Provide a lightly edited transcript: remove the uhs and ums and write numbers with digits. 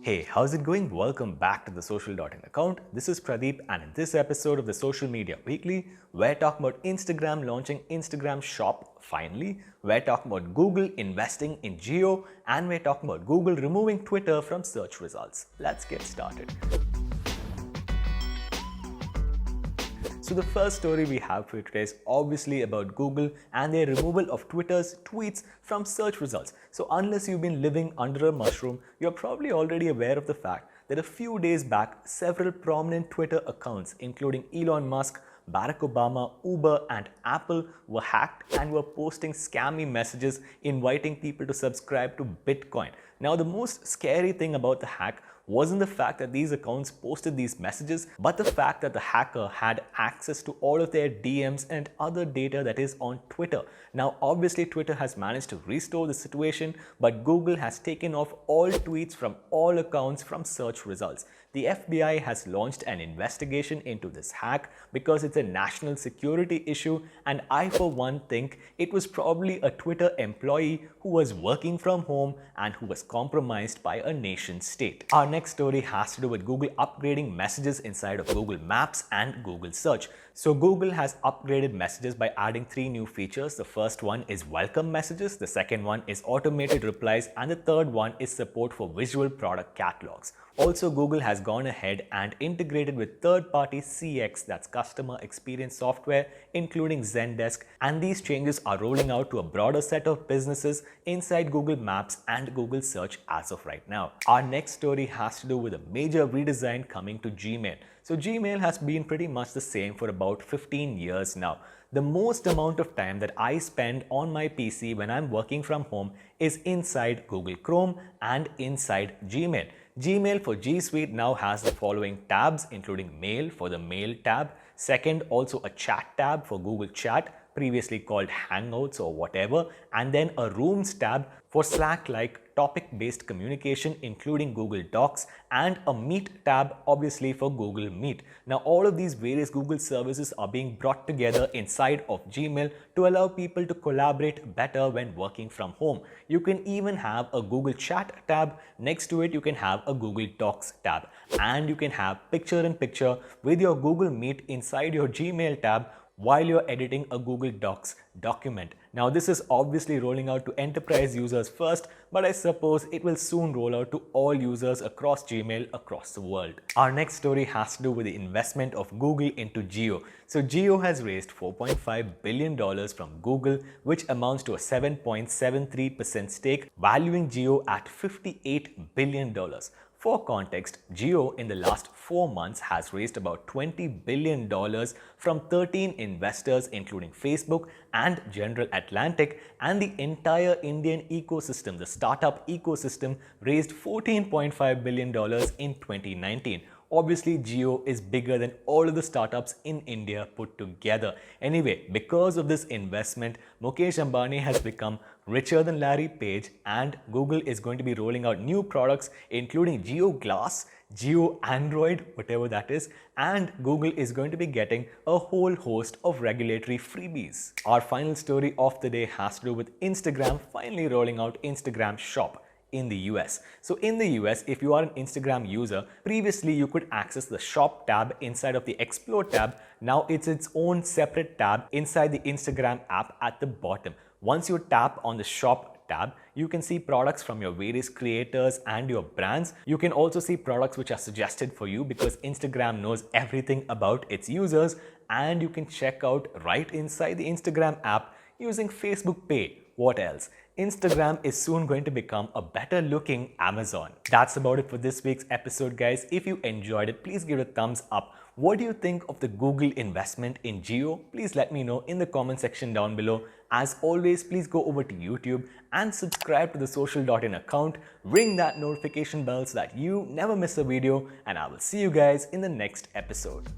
Hey, how's it going? Welcome back to the Social.in account. This is Pradeep, and in this episode of the Social Media Weekly, we're talking about Instagram launching Instagram Shop finally. We're talking about Google investing in Jio, and we're talking about Google removing Twitter from search results. Let's get started. So the first story we have for you today is obviously about Google and their removal of Twitter's tweets from search results. So unless you've been living under a mushroom, you're probably already aware of the fact that a few days back, several prominent Twitter accounts, including Elon Musk, Barack Obama, Uber, and Apple, were hacked and were posting scammy messages inviting people to subscribe to Bitcoin. Now, the most scary thing about the hack wasn't the fact that these accounts posted these messages, but the fact that the hacker had access to all of their DMs and other data that is on Twitter. Now, obviously, Twitter has managed to restore the situation, but Google has taken off all tweets from all accounts from search results. The FBI has launched an investigation into this hack because it's a national security issue, and I for one think it was probably a Twitter employee who was working from home and who was compromised by a nation state. Our next story has to do with Google upgrading messages inside of Google Maps and Google Search. So Google has upgraded messages by adding 3 new features. The first one is welcome messages, the second one is automated replies, and the third one is support for visual product catalogs. Also, Google has gone ahead and integrated with third-party CX, that's customer experience software, including Zendesk, and these changes are rolling out to a broader set of businesses inside Google Maps and Google Search as of right now. Our next story has to do with a major redesign coming to Gmail. So Gmail has been pretty much the same for about 15 years now. The most amount of time that I spend on my PC when I'm working from home is inside Google Chrome and inside Gmail. Gmail for G Suite now has the following tabs, including Mail for the Mail tab, second also a Chat tab for Google Chat, previously called Hangouts or whatever, and then a Rooms tab for Slack-like topic-based communication, including Google Docs, and a Meet tab obviously for Google Meet. Now all of these various Google services are being brought together inside of Gmail to allow people to collaborate better when working from home. You can even have a Google Chat tab, next to it you can have a Google Docs tab, and you can have picture-in-picture with your Google Meet inside your Gmail tab while you're editing a Google Docs document. Now this is obviously rolling out to enterprise users first, but I suppose it will soon roll out to all users across Gmail across the world. Our next story has to do with the investment of Google into Jio. So Jio has raised $4.5 billion from Google, which amounts to a 7.73% stake, valuing Jio at $58 billion. For context, Jio in the last 4 months has raised about $20 billion from 13 investors, including Facebook and General Atlantic, and the entire Indian ecosystem, the startup ecosystem, raised $14.5 billion in 2019. Obviously, Jio is bigger than all of the startups in India put together. Anyway, because of this investment, Mukesh Ambani has become richer than Larry Page, and Google is going to be rolling out new products including Jio Glass, Jio Android, whatever that is, and Google is going to be getting a whole host of regulatory freebies. Our final story of the day has to do with Instagram finally rolling out Instagram Shop in the US. So in the US, if you are an Instagram user, previously you could access the Shop tab inside of the Explore tab. Now it's its own separate tab inside the Instagram app at the bottom. Once you tap on the Shop tab, you can see products from your various creators and your brands. You can also see products which are suggested for you because Instagram knows everything about its users, and you can check out right inside the Instagram app using Facebook Pay. What else? Instagram is soon going to become a better looking Amazon. That's about it for this week's episode, guys. If you enjoyed it, please give it a thumbs up. What do you think of the Google investment in Jio? Please let me know in the comment section down below. As always, please go over to YouTube and subscribe to the Social.in account. Ring that notification bell so that you never miss a video, and I will see you guys in the next episode.